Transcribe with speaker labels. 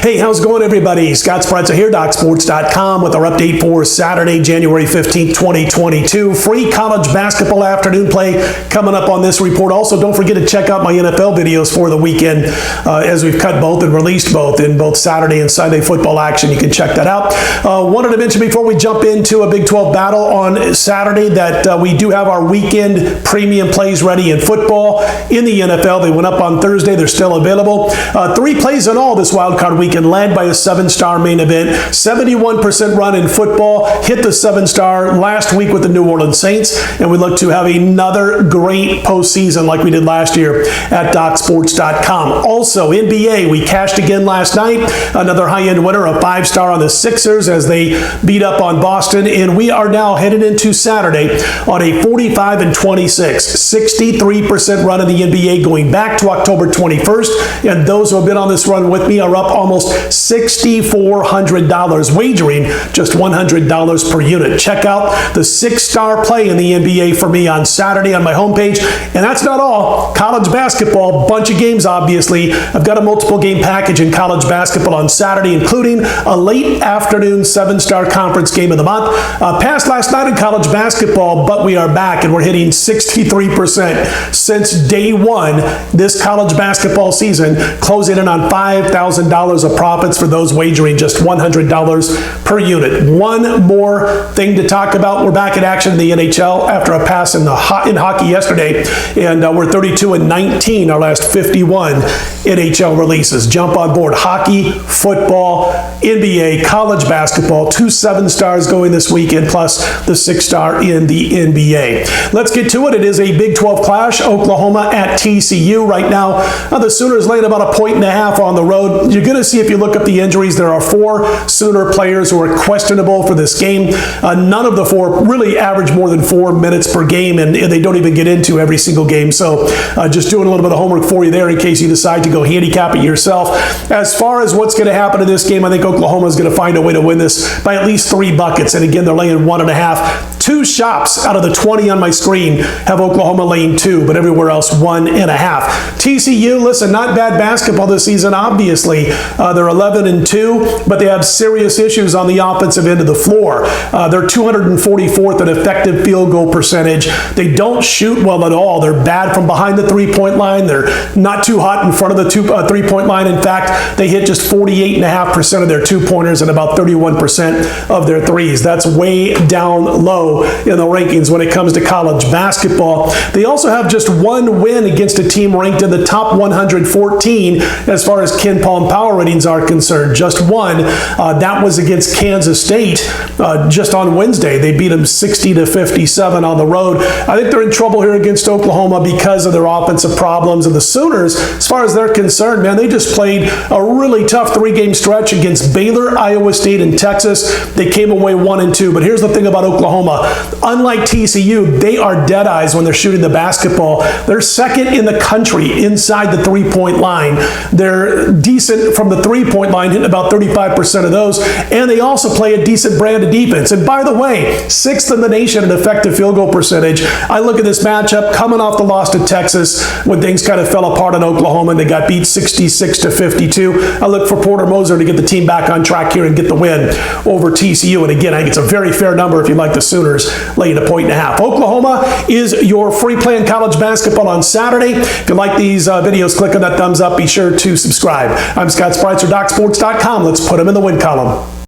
Speaker 1: Hey, how's it going, everybody? Scott Spreitzer here, DocSports.com, with our update for Saturday, January 15th, 2022. Free college basketball afternoon play coming up on this report. Also, don't forget to check out my NFL videos for the weekend, as we've cut both and released both in both Saturday and Sunday football action. You can check that out. Wanted to mention before we jump into a Big 12 battle on Saturday that we do have our weekend premium plays ready in football. In the NFL, they went up on Thursday. They're still available. 3 plays in all this wild card weekend, led by a 7-star main event. 71% run in football. Hit the 7-star last week with the New Orleans Saints, and we look to have another great postseason like we did last year at DocSports.com. Also, NBA, we cashed again last night. Another high-end winner, a 5-star on the Sixers as they beat up on Boston, and we are now headed into Saturday on a 45-26, 63% run in the NBA going back to October 21st, and those who have been on this run with me are up almost $6,400, wagering just $100 per unit. Check out the 6-star play in the NBA for me on Saturday on my homepage. And that's not all. College basketball, bunch of games, obviously. I've got a multiple game package in college basketball on Saturday, including a late afternoon 7-star conference game of the month. Passed last night in college basketball, but we are back and we're hitting 63% since day one this college basketball season, closing in on $5,000 of profits for those wagering just $100 per unit. One more thing to talk about. We're back in action in the NHL after a pass in hockey yesterday, and we're 32-19 our last 51 NHL releases. Jump on board. Hockey, football, NBA, college basketball, 2 7-stars going this weekend, plus the 6-star in the NBA. Let's get to it. It is a Big 12 clash. Oklahoma at TCU. Right now, the Sooners laying about 1.5 on the road. You're going to see, if you look up the injuries, there are 4 Sooner players who are questionable for this game. None of the 4 really average more than 4 minutes per game, and they don't even get into every single game. So just doing a little bit of homework for you there in case you decide to go handicap it yourself. As far as what's going to happen in this game, I think Oklahoma is going to find a way to win this by at least 3 buckets. And again, they're laying 1.5. 2 shops out of the 20 on my screen have Oklahoma laying 2, but everywhere else 1.5. TCU, listen, not bad basketball this season, obviously. They're 11-2, but they have serious issues on the offensive end of the floor. They're 244th in effective field goal percentage. They don't shoot well at all. They're bad from behind the 3-point line. They're not too hot in front of the 3-point line. In fact, they hit just 48.5% of their 2-pointers and about 31% of their threes. That's way down low in the rankings when it comes to college basketball. They also have just 1 win against a team ranked in the top 114 as far as Ken Palm power ratings are concerned. Just 1. That was against Kansas State just on Wednesday. They beat them 60-57 on the road. I think they're in trouble here against Oklahoma because of their offensive problems. And the Sooners, as far as they're concerned, man, they just played a really tough 3-game stretch against Baylor, Iowa State, and Texas. They came away 1-2. But here's the thing about Oklahoma. Unlike TCU, they are dead eyes when they're shooting the basketball. They're second in the country inside the 3-point line. They're decent from the 3-point line, hitting about 35% of those, and they also play a decent brand of defense. And by the way, 6th in the nation in effective field goal percentage. I look at this matchup coming off the loss to Texas when things kind of fell apart in Oklahoma and they got beat 66-52. I look for Porter Moser to get the team back on track here and get the win over TCU. And again, I think it's a very fair number if you like the Sooners laying 1.5. Oklahoma is your free play in college basketball on Saturday. If you like these videos, click on that thumbs up. Be sure to subscribe. I'm Scott Spreitzer, DocSports.com. Let's put them in the win column.